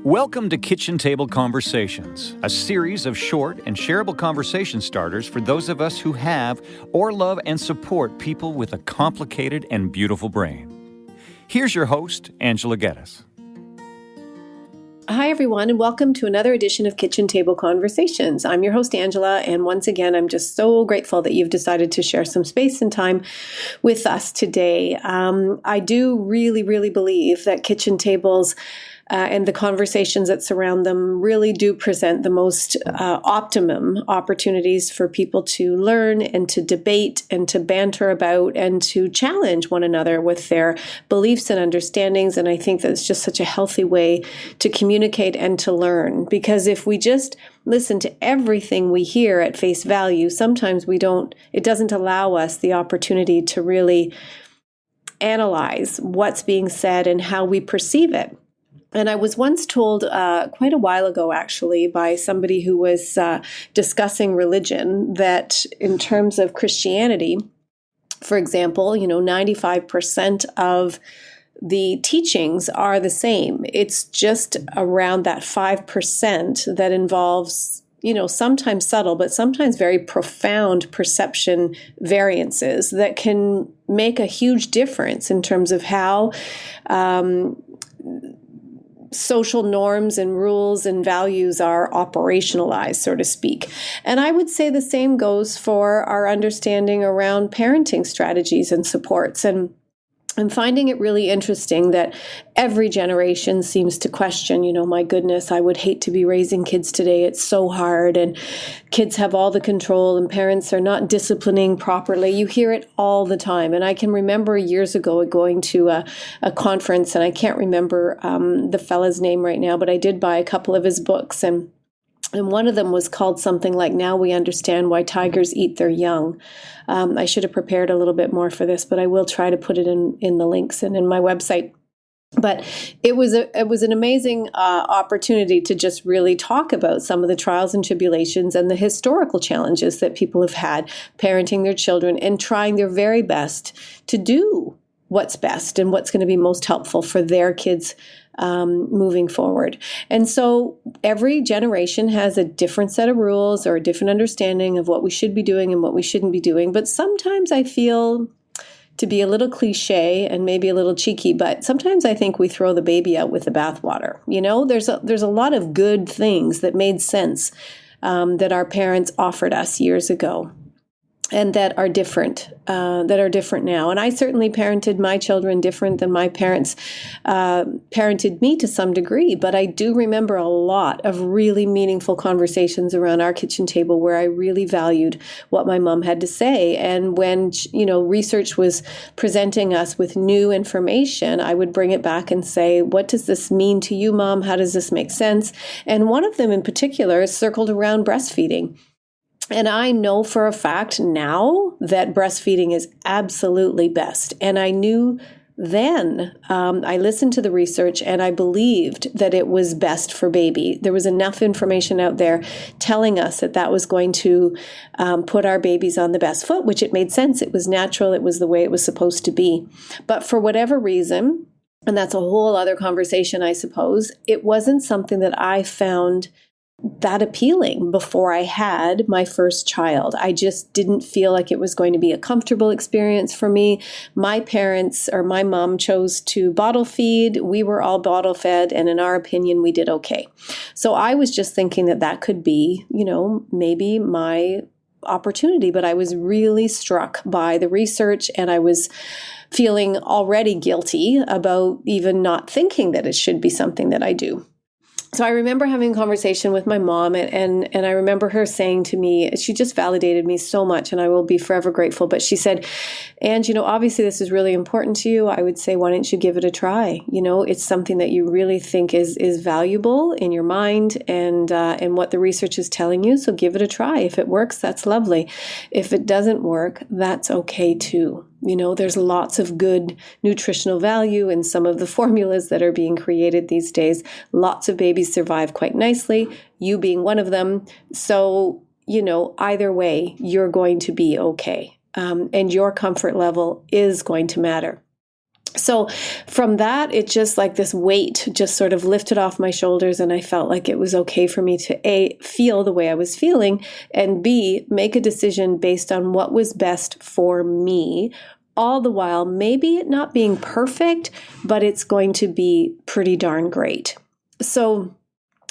Welcome to Kitchen Table Conversations, a series of short and shareable conversation starters for those of us who have or love and support people with a complicated and beautiful brain. Here's your host, Angela Geddes. Hi, everyone, and welcome to another edition of Kitchen Table Conversations. I'm your host, Angela, and once again, I'm just so grateful that you've decided to share some space and time with us today. I do really believe that kitchen tables and the conversations that surround them really do present the most optimum opportunities for people to learn and to debate and to banter about and to challenge one another with their beliefs and understandings. And I think that's just such a healthy way to communicate and to learn. Because if we just listen to everything we hear at face value, sometimes it doesn't allow us the opportunity to really analyze what's being said and how we perceive it. And I was once told quite a while ago, actually, by somebody who was discussing religion that in terms of Christianity, for example, 95% of the teachings are the same. It's just around that 5% that involves sometimes subtle, but sometimes very profound perception variances that can make a huge difference in terms of how social norms and rules and values are operationalized, so to speak. And I would say the same goes for our understanding around parenting strategies and supports. And I'm finding it really interesting that every generation seems to question, my goodness, I would hate to be raising kids today. It's so hard, and kids have all the control, and parents are not disciplining properly. You hear it all the time. And I can remember years ago going to a conference, and I can't remember the fella's name right now, but I did buy a couple of his books, and one of them was called something like "Now We Understand Why Tigers Eat Their Young." I should have prepared a little bit more for this, but I will try to put it in the links and in my website. But it was an amazing opportunity to just really talk about some of the trials and tribulations and the historical challenges that people have had parenting their children and trying their very best to do what's best and what's going to be most helpful for their kids moving forward. And so every generation has a different set of rules or a different understanding of what we should be doing and what we shouldn't be doing. But sometimes I feel, to be a little cliche and maybe a little cheeky, but sometimes I think we throw the baby out with the bathwater. There's a lot of good things that made sense that our parents offered us years ago, and that are different now. And I certainly parented my children different than my parents parented me to some degree. But I do remember a lot of really meaningful conversations around our kitchen table where I really valued what my mom had to say. And when, research was presenting us with new information, I would bring it back and say, what does this mean to you, Mom? How does this make sense? And one of them in particular circled around breastfeeding. And I know for a fact now that breastfeeding is absolutely best. And I knew then, I listened to the research and I believed that it was best for baby. There was enough information out there telling us that was going to put our babies on the best foot, which it made sense. It was natural. It was the way it was supposed to be. But for whatever reason, and that's a whole other conversation, I suppose, it wasn't something that I found that appealing before I had my first child. I just didn't feel like it was going to be a comfortable experience for me. My parents, or my mom, chose to bottle feed. We were all bottle fed, and in our opinion, we did okay. So I was just thinking that could be, maybe my opportunity, but I was really struck by the research, and I was feeling already guilty about even not thinking that it should be something that I do. So I remember having a conversation with my mom, and I remember her saying to me, she just validated me so much, and I will be forever grateful. But she said, "And, obviously this is really important to you. I would say, why don't you give it a try? It's something that you really think is valuable in your mind and what the research is telling you. So give it a try. If it works, that's lovely. If it doesn't work, that's okay too." There's lots of good nutritional value in some of the formulas that are being created these days. Lots of babies survive quite nicely, you being one of them. So, either way, you're going to be okay. And your comfort level is going to matter. So from that, it just like this weight just sort of lifted off my shoulders, and I felt like it was okay for me to A, feel the way I was feeling, and B, make a decision based on what was best for me, all the while maybe it not being perfect, but it's going to be pretty darn great. So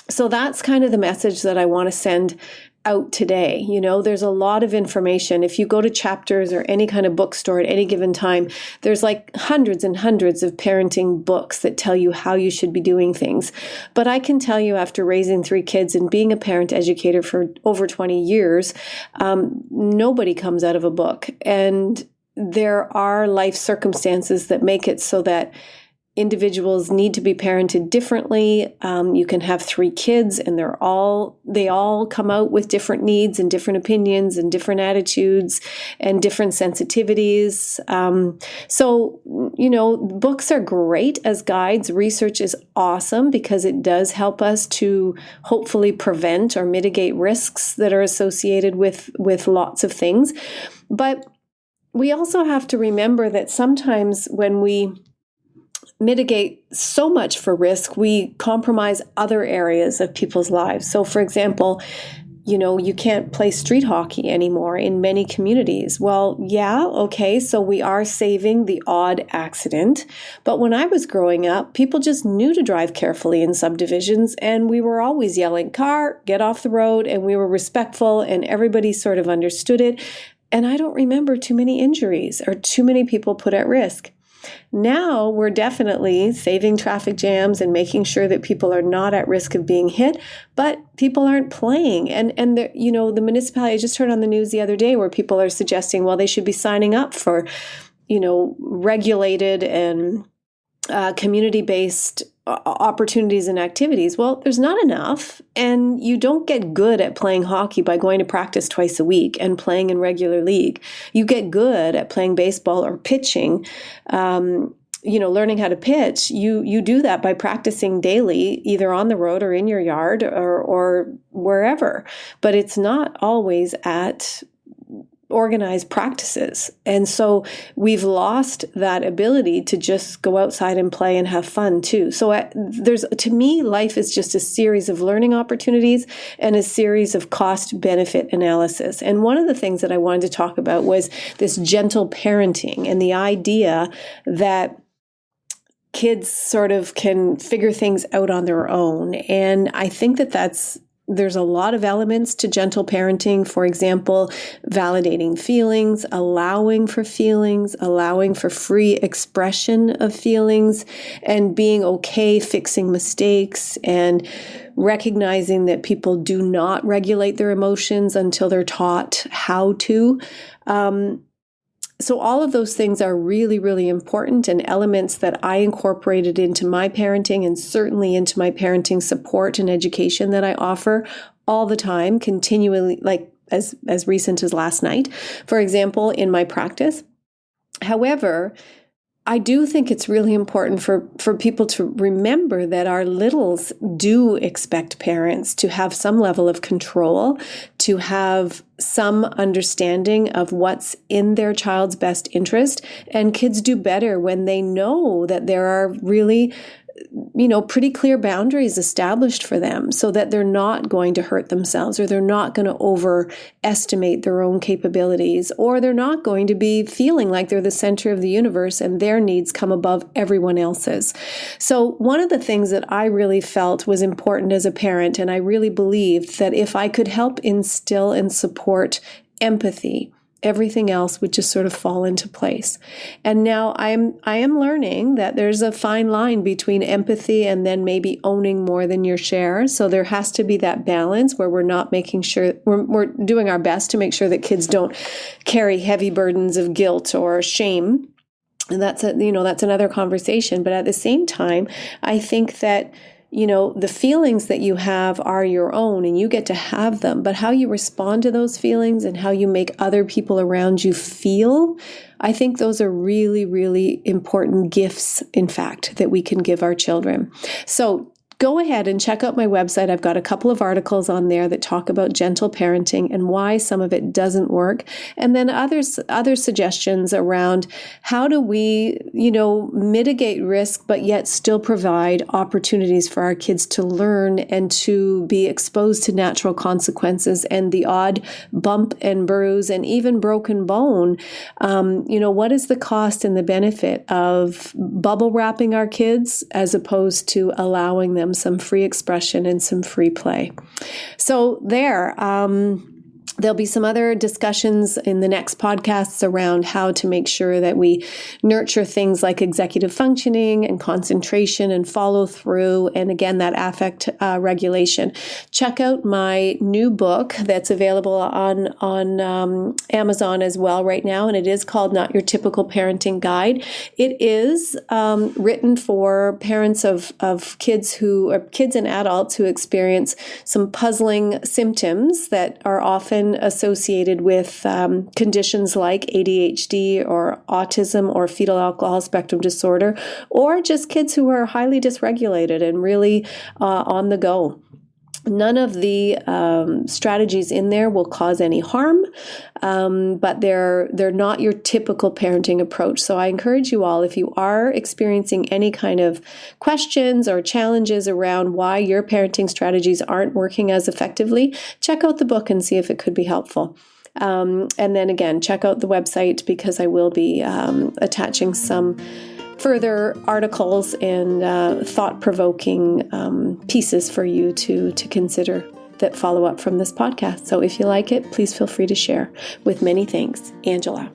that's kind of the message that I want to send out today. You know, there's a lot of information. If you go to Chapters or any kind of bookstore at any given time, there's like hundreds and hundreds of parenting books that tell you how you should be doing things. But I can tell you, after raising 3 kids and being a parent educator for over 20 years, nobody comes out of a book. And there are life circumstances that make it so that individuals need to be parented differently. You can have 3 kids and they all come out with different needs and different opinions and different attitudes and different sensitivities. So, you know, books are great as guides. Research is awesome because it does help us to hopefully prevent or mitigate risks that are associated with lots of things. But we also have to remember that sometimes when we mitigate so much for risk, we compromise other areas of people's lives. So, for example, you know, you can't play street hockey anymore in many communities. Well, yeah, okay, so we are saving the odd accident. But when I was growing up, people just knew to drive carefully in subdivisions, and we were always yelling, "Car, get off the road," and we were respectful, and everybody sort of understood it. And I don't remember too many injuries or too many people put at risk. Now we're definitely saving traffic jams and making sure that people are not at risk of being hit, but people aren't playing. And the, you know, the municipality, I just heard on the news the other day where people are suggesting, well, they should be signing up for, you know, regulated and community-based opportunities and activities. Well, there's not enough, and you don't get good at playing hockey by going to practice twice a week and playing in regular league. You get good at playing baseball or pitching, you know, learning how to pitch. You do that by practicing daily, either on the road or in your yard or wherever. But it's not always at organized practices. And so we've lost that ability to just go outside and play and have fun too. So to me, life is just a series of learning opportunities and a series of cost benefit analysis. And one of the things that I wanted to talk about was this gentle parenting and the idea that kids sort of can figure things out on their own. And I think that there's a lot of elements to gentle parenting. For example, validating feelings, allowing for free expression of feelings, and being okay fixing mistakes, and recognizing that people do not regulate their emotions until they're taught how to. So all of those things are really, really important, and elements that I incorporated into my parenting and certainly into my parenting support and education that I offer all the time, continually, like as recent as last night, for example, in my practice. However, I do think it's really important for people to remember that our littles do expect parents to have some level of control, to have some understanding of what's in their child's best interest. And kids do better when they know that there are really, you know, pretty clear boundaries established for them, so that they're not going to hurt themselves, or they're not going to overestimate their own capabilities, or they're not going to be feeling like they're the center of the universe and their needs come above everyone else's. So one of the things that I really felt was important as a parent, and I really believed that if I could help instill and support empathy, everything else would just sort of fall into place. And now I am learning that there's a fine line between empathy and then maybe owning more than your share. So there has to be that balance where we're not making sure we're doing our best to make sure that kids don't carry heavy burdens of guilt or shame. And that's another conversation. But at the same time, I think that, you know, the feelings that you have are your own and you get to have them, but how you respond to those feelings and how you make other people around you feel, I think those are really, really important gifts, in fact, that we can give our children. So go ahead and check out my website. I've got a couple of articles on there that talk about gentle parenting and why some of it doesn't work. And then other suggestions around how do we, mitigate risk, but yet still provide opportunities for our kids to learn and to be exposed to natural consequences and the odd bump and bruise and even broken bone. What is the cost and the benefit of bubble wrapping our kids as opposed to allowing them some free expression and some free play? So there'll be some other discussions in the next podcasts around how to make sure that we nurture things like executive functioning and concentration and follow through. And again, that affect regulation. Check out my new book that's available on Amazon as well right now. And it is called Not Your Typical Parenting Guide. It is written for parents of kids and adults who experience some puzzling symptoms that are often associated with conditions like ADHD or autism or fetal alcohol spectrum disorder, or just kids who are highly dysregulated and really on the go. None of the strategies in there will cause any harm, but they're not your typical parenting approach. So I encourage you all, if you are experiencing any kind of questions or challenges around why your parenting strategies aren't working as effectively, check out the book and see if it could be helpful. And then again, check out the website because I will be attaching some further articles and thought-provoking pieces for you to consider that follow up from this podcast. So if you like it, please feel free to share. With many thanks, Angela.